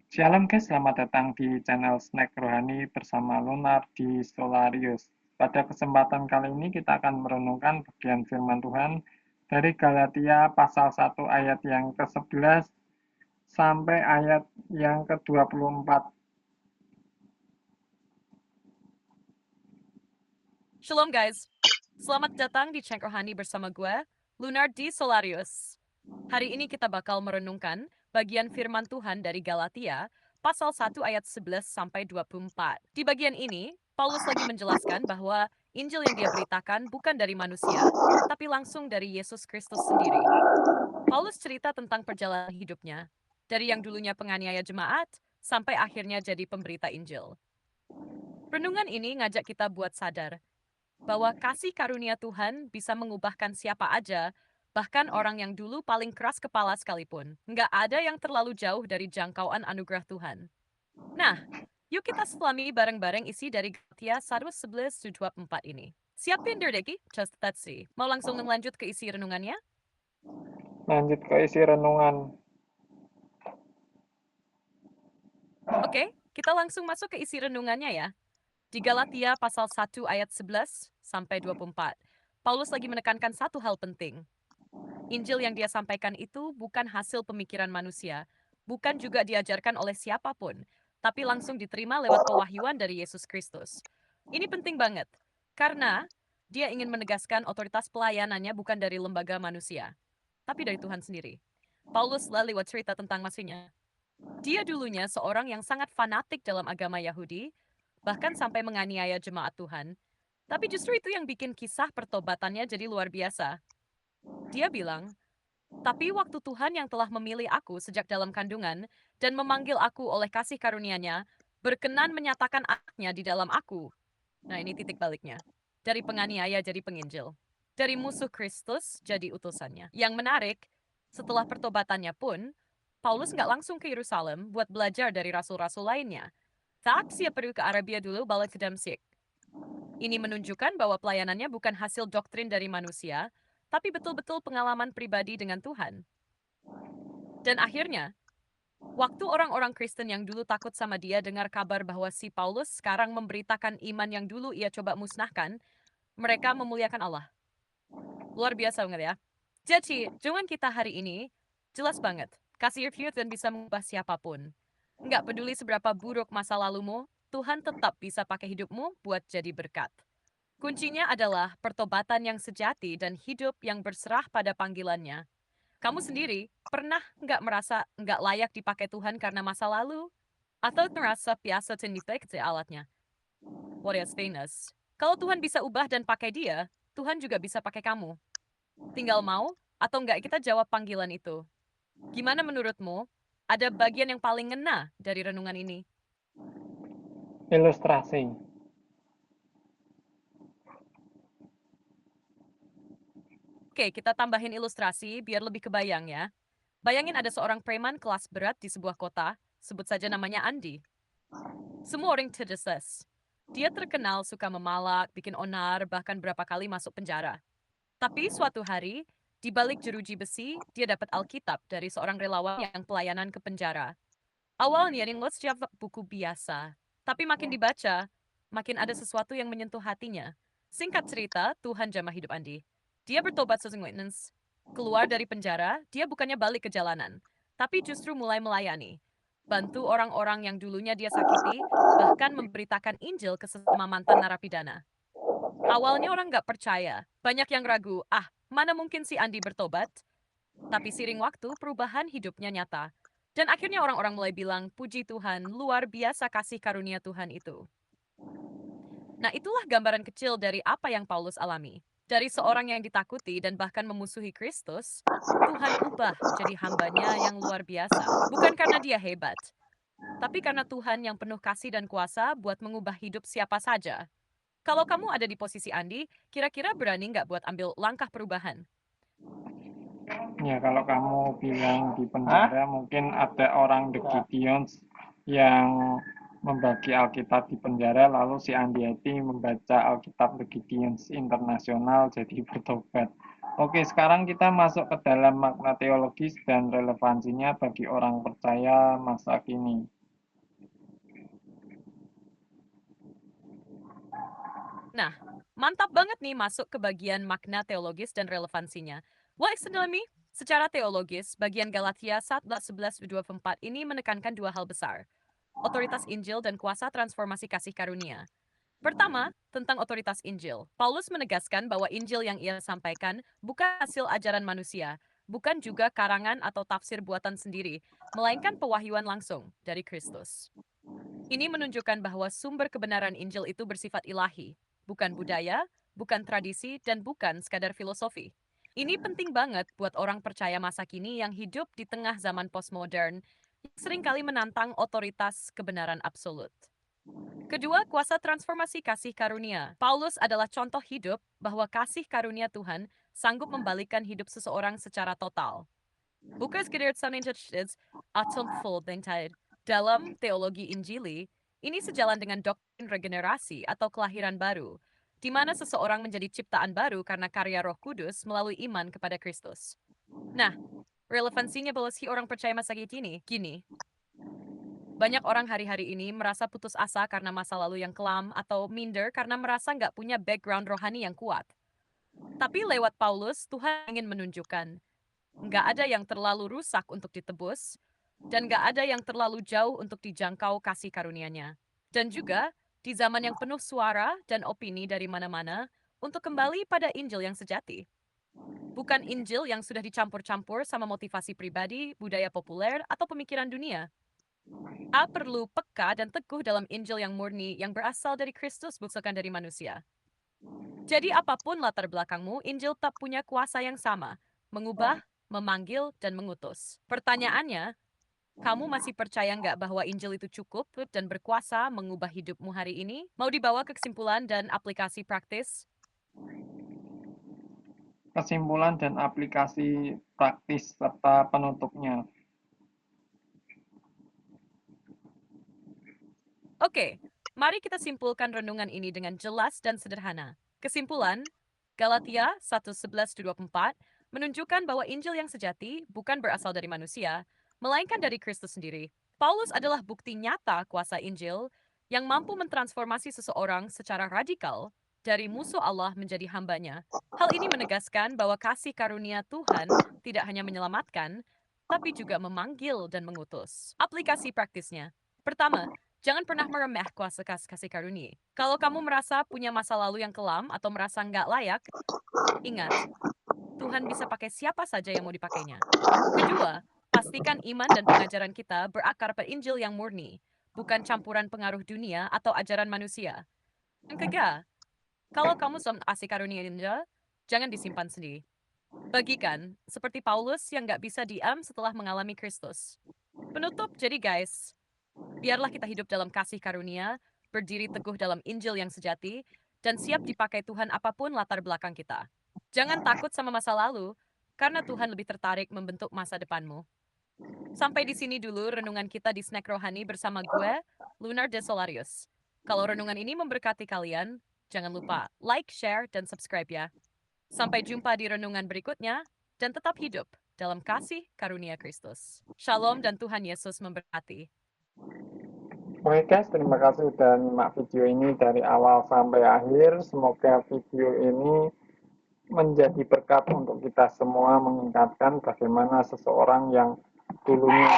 Shalom guys, selamat datang di channel Snack Rohani bersama Lunar di Solarius. Pada kesempatan kali ini kita akan merenungkan bagian firman Tuhan dari Galatia pasal 1 ayat yang ke-11 sampai ayat yang ke-24. Shalom guys, selamat datang di Cengk Rohani bersama gue, Lunar di Solarius. Hari ini kita bakal merenungkan bagian firman Tuhan dari Galatia, pasal 1 ayat 11 sampai 24. Di bagian ini, Paulus lagi menjelaskan bahwa Injil yang dia beritakan bukan dari manusia, tapi langsung dari Yesus Kristus sendiri. Paulus cerita tentang perjalanan hidupnya, dari yang dulunya penganiaya jemaat, sampai akhirnya jadi pemberita Injil. Renungan ini ngajak kita buat sadar bahwa kasih karunia Tuhan bisa mengubahkan siapa aja, bahkan orang yang dulu paling keras kepala sekalipun. Nggak ada yang terlalu jauh dari jangkauan anugerah Tuhan. Nah, yuk kita selami bareng-bareng isi dari Galatia 1:11-24 ini. Siapin diri, just let's see. Mau langsung lanjut ke isi renungannya? Lanjut ke isi renungan. Oke, kita langsung masuk ke isi renungannya ya. Di Galatia pasal 1 ayat 11 sampai 24. Paulus lagi menekankan satu hal penting. Injil yang dia sampaikan itu bukan hasil pemikiran manusia, bukan juga diajarkan oleh siapapun, tapi langsung diterima lewat pewahyuan dari Yesus Kristus. Ini penting banget, karena dia ingin menegaskan otoritas pelayanannya bukan dari lembaga manusia, tapi dari Tuhan sendiri. Paulus lalu lewat cerita tentang masinya. Dia dulunya seorang yang sangat fanatik dalam agama Yahudi, bahkan sampai menganiaya jemaat Tuhan. Tapi justru itu yang bikin kisah pertobatannya jadi luar biasa. Dia bilang, tapi waktu Tuhan yang telah memilih aku sejak dalam kandungan dan memanggil aku oleh kasih karunia-Nya, berkenan menyatakan anaknya di dalam aku. Nah, ini titik baliknya. Dari penganiaya jadi penginjil. Dari musuh Kristus jadi utusannya. Yang menarik, setelah pertobatannya pun, Paulus nggak langsung ke Yerusalem buat belajar dari rasul-rasul lainnya. Tak, dia pergi ke Arabia dulu balik ke Damsyik. Ini menunjukkan bahwa pelayanannya bukan hasil doktrin dari manusia, tapi betul-betul pengalaman pribadi dengan Tuhan. Dan akhirnya, waktu orang-orang Kristen yang dulu takut sama dia dengar kabar bahwa si Paulus sekarang memberitakan iman yang dulu ia coba musnahkan, mereka memuliakan Allah. Luar biasa banget ya. Jadi, jangan kita hari ini, jelas banget, kasih review dan bisa mengubah siapapun. Nggak peduli seberapa buruk masa lalumu, Tuhan tetap bisa pakai hidupmu buat jadi berkat. Kuncinya adalah pertobatan yang sejati dan hidup yang berserah pada panggilannya. Kamu sendiri pernah nggak merasa nggak layak dipakai Tuhan karena masa lalu? Atau merasa biasa tindifek alatnya? What is famous? Kalau Tuhan bisa ubah dan pakai dia, Tuhan juga bisa pakai kamu. Tinggal mau atau nggak kita jawab panggilan itu. Gimana menurutmu? Ada bagian yang paling ngena dari renungan ini? Ilustrasi. Oke, kita tambahin ilustrasi biar lebih kebayang ya. Bayangin ada seorang preman kelas berat di sebuah kota, sebut saja namanya Andi. Semua orang terdeses. Dia terkenal suka memalak, bikin onar, bahkan berapa kali masuk penjara. Tapi suatu hari, di balik jeruji besi, dia dapat Alkitab dari seorang relawan yang pelayanan ke penjara. Awalnya Ringo siap buku biasa, tapi makin dibaca, makin ada sesuatu yang menyentuh hatinya. Singkat cerita, Tuhan jamah hidup Andi. Dia bertobat sesuai witness. Keluar dari penjara, dia bukannya balik ke jalanan, tapi justru mulai melayani. Bantu orang-orang yang dulunya dia sakiti, bahkan memberitakan Injil ke sesama mantan narapidana. Awalnya orang nggak percaya, banyak yang ragu, mana mungkin si Andi bertobat? Tapi seiring waktu, perubahan hidupnya nyata. Dan akhirnya orang-orang mulai bilang, puji Tuhan, luar biasa kasih karunia Tuhan itu. Nah, itulah gambaran kecil dari apa yang Paulus alami. Dari seorang yang ditakuti dan bahkan memusuhi Kristus, Tuhan ubah jadi hambanya yang luar biasa. Bukan karena dia hebat, tapi karena Tuhan yang penuh kasih dan kuasa buat mengubah hidup siapa saja. Kalau kamu ada di posisi Andi, kira-kira berani nggak buat ambil langkah perubahan? Ya, kalau kamu bilang di penjara, mungkin ada orang The Gideons yang membagi Alkitab di penjara, lalu si Andi Eti membaca Alkitab The Gideons Internasional jadi bertobat. Oke, sekarang kita masuk ke dalam makna teologis dan relevansinya bagi orang percaya masa kini. Nah, mantap banget nih masuk ke bagian makna teologis dan relevansinya. Well, externally, secara teologis, bagian Galatia 1:11-24 ini menekankan dua hal besar. Otoritas Injil dan kuasa transformasi kasih karunia. Pertama, tentang otoritas Injil. Paulus menegaskan bahwa Injil yang ia sampaikan bukan hasil ajaran manusia, bukan juga karangan atau tafsir buatan sendiri, melainkan pewahyuan langsung dari Kristus. Ini menunjukkan bahwa sumber kebenaran Injil itu bersifat ilahi, bukan budaya, bukan tradisi, dan bukan sekadar filosofi. Ini penting banget buat orang percaya masa kini yang hidup di tengah zaman postmodern yang seringkali menantang otoritas kebenaran absolut. Kedua, kuasa transformasi kasih karunia. Paulus adalah contoh hidup bahwa kasih karunia Tuhan sanggup membalikkan hidup seseorang secara total. Bukas Gedeartsaningtachtids atomfoldingtide. Dalam teologi Injili, ini sejalan dengan doktrin regenerasi atau kelahiran baru, di mana seseorang menjadi ciptaan baru karena karya Roh Kudus melalui iman kepada Kristus. Nah, relevansinya bagi orang percaya masa kini, gini. Banyak orang hari-hari ini merasa putus asa karena masa lalu yang kelam atau minder karena merasa nggak punya background rohani yang kuat. Tapi lewat Paulus, Tuhan ingin menunjukkan nggak ada yang terlalu rusak untuk ditebus, dan nggak ada yang terlalu jauh untuk dijangkau kasih karunia-Nya. Dan juga, di zaman yang penuh suara dan opini dari mana-mana, untuk kembali pada Injil yang sejati. Bukan Injil yang sudah dicampur-campur sama motivasi pribadi, budaya populer, atau pemikiran dunia. A perlu peka dan teguh dalam Injil yang murni yang berasal dari Kristus bukan dari manusia. Jadi apapun latar belakangmu, Injil tak punya kuasa yang sama, mengubah, memanggil, dan mengutus. Pertanyaannya, kamu masih percaya nggak bahwa Injil itu cukup dan berkuasa mengubah hidupmu hari ini? Mau dibawa ke kesimpulan dan aplikasi praktis? Kesimpulan dan aplikasi praktis serta penutupnya. Oke, mari kita simpulkan renungan ini dengan jelas dan sederhana. Kesimpulan, Galatia 1:11-24 menunjukkan bahwa Injil yang sejati bukan berasal dari manusia, melainkan dari Kristus sendiri. Paulus adalah bukti nyata kuasa Injil yang mampu mentransformasi seseorang secara radikal dari musuh Allah menjadi hambanya. Hal ini menegaskan bahwa kasih karunia Tuhan tidak hanya menyelamatkan, tapi juga memanggil dan mengutus. Aplikasi praktisnya. Pertama, jangan pernah meremeh kuasa kasih karunia. Kalau kamu merasa punya masa lalu yang kelam atau merasa nggak layak, ingat, Tuhan bisa pakai siapa saja yang mau dipakainya. Kedua, pastikan iman dan pengajaran kita berakar pada Injil yang murni, bukan campuran pengaruh dunia atau ajaran manusia. Yang ketiga, kalau kamu sudah kasih karunia Injil, jangan disimpan sendiri. Bagikan, seperti Paulus yang nggak bisa diam setelah mengalami Kristus. Penutup, jadi guys, biarlah kita hidup dalam kasih karunia, berdiri teguh dalam Injil yang sejati, dan siap dipakai Tuhan apapun latar belakang kita. Jangan takut sama masa lalu, karena Tuhan lebih tertarik membentuk masa depanmu. Sampai di sini dulu renungan kita di Snack Rohani bersama gue, Lunar Desolarius. Kalau renungan ini memberkati kalian, jangan lupa like, share, dan subscribe ya. Sampai jumpa di renungan berikutnya, dan tetap hidup dalam kasih karunia Kristus. Shalom dan Tuhan Yesus memberkati. Oke guys, terima kasih sudah nyimak video ini dari awal sampai akhir. Semoga video ini menjadi berkat untuk kita semua, mengingatkan bagaimana seseorang yang dulunya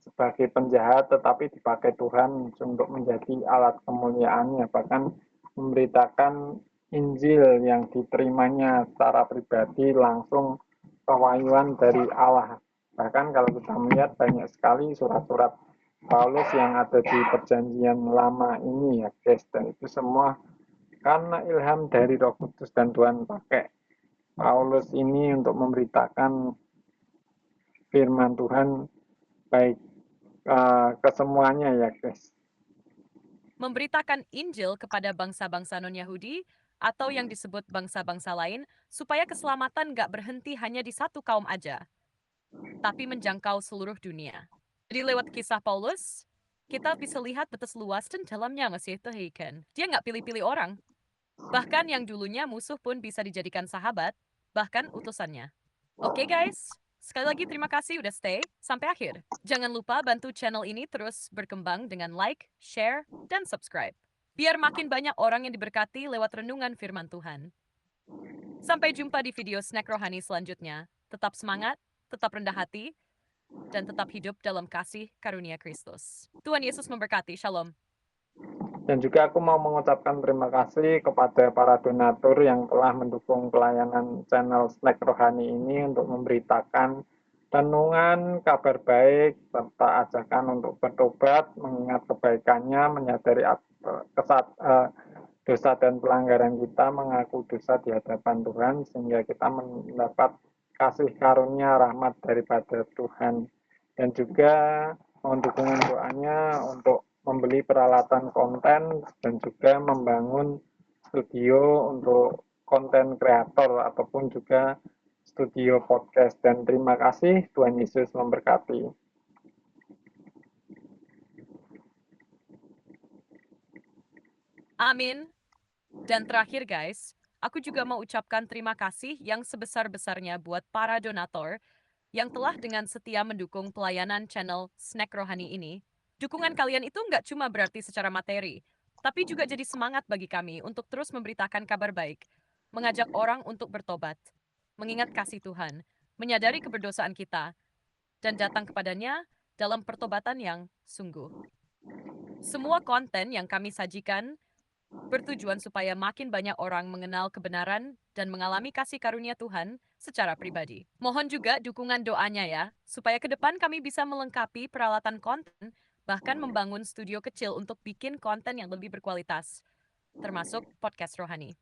sebagai penjahat tetapi dipakai Tuhan untuk menjadi alat kemuliaannya, bahkan memberitakan Injil yang diterimanya secara pribadi langsung pewahyuan dari Allah. Bahkan kalau kita melihat banyak sekali surat-surat Paulus yang ada di perjanjian lama ini ya guys, dan itu semua karena ilham dari Roh Kudus, dan Tuhan pakai Paulus ini untuk memberitakan firman Tuhan baik ke semuanya ya guys. Memberitakan Injil kepada bangsa-bangsa non-Yahudi atau yang disebut bangsa-bangsa lain supaya keselamatan gak berhenti hanya di satu kaum aja, tapi menjangkau seluruh dunia. Jadi lewat kisah Paulus, kita bisa lihat batas luas dan dalamnya masih terhikan. Dia nggak pilih-pilih orang. Bahkan yang dulunya musuh pun bisa dijadikan sahabat, bahkan utusannya. Oke guys, sekali lagi terima kasih udah stay sampai akhir. Jangan lupa bantu channel ini terus berkembang dengan like, share, dan subscribe. Biar makin banyak orang yang diberkati lewat renungan firman Tuhan. Sampai jumpa di video snack rohani selanjutnya. Tetap semangat, tetap rendah hati, dan tetap hidup dalam kasih karunia Kristus. Tuhan Yesus memberkati. Shalom. Dan juga aku mau mengucapkan terima kasih kepada para donatur yang telah mendukung pelayanan channel Snack Rohani ini untuk memberitakan renungan, kabar baik, serta ajakan untuk bertobat, mengingat kebaikannya, menyadari dosa dan pelanggaran kita, mengaku dosa di hadapan Tuhan, sehingga kita mendapat kasih karunia rahmat daripada Tuhan. Dan juga mohon dukungan doanya untuk membeli peralatan konten dan juga membangun studio untuk konten kreator ataupun juga studio podcast. Dan terima kasih, Tuhan Yesus memberkati. Amin. Dan terakhir guys, aku juga mau ucapkan terima kasih yang sebesar-besarnya buat para donatur yang telah dengan setia mendukung pelayanan channel Snack Rohani ini. Dukungan kalian itu nggak cuma berarti secara materi, tapi juga jadi semangat bagi kami untuk terus memberitakan kabar baik, mengajak orang untuk bertobat, mengingat kasih Tuhan, menyadari keberdosaan kita, dan datang kepadanya dalam pertobatan yang sungguh. Semua konten yang kami sajikan bertujuan supaya makin banyak orang mengenal kebenaran dan mengalami kasih karunia Tuhan secara pribadi. Mohon juga dukungan doanya ya, supaya ke depan kami bisa melengkapi peralatan konten, bahkan membangun studio kecil untuk bikin konten yang lebih berkualitas, termasuk podcast rohani.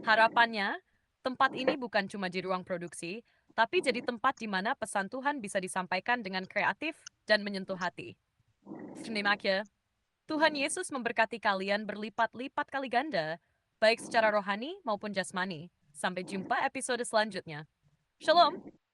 Harapannya, tempat ini bukan cuma di ruang produksi, tapi jadi tempat di mana pesan Tuhan bisa disampaikan dengan kreatif dan menyentuh hati. Terima kasih. Tuhan Yesus memberkati kalian berlipat-lipat kali ganda, baik secara rohani maupun jasmani. Sampai jumpa episode selanjutnya. Shalom!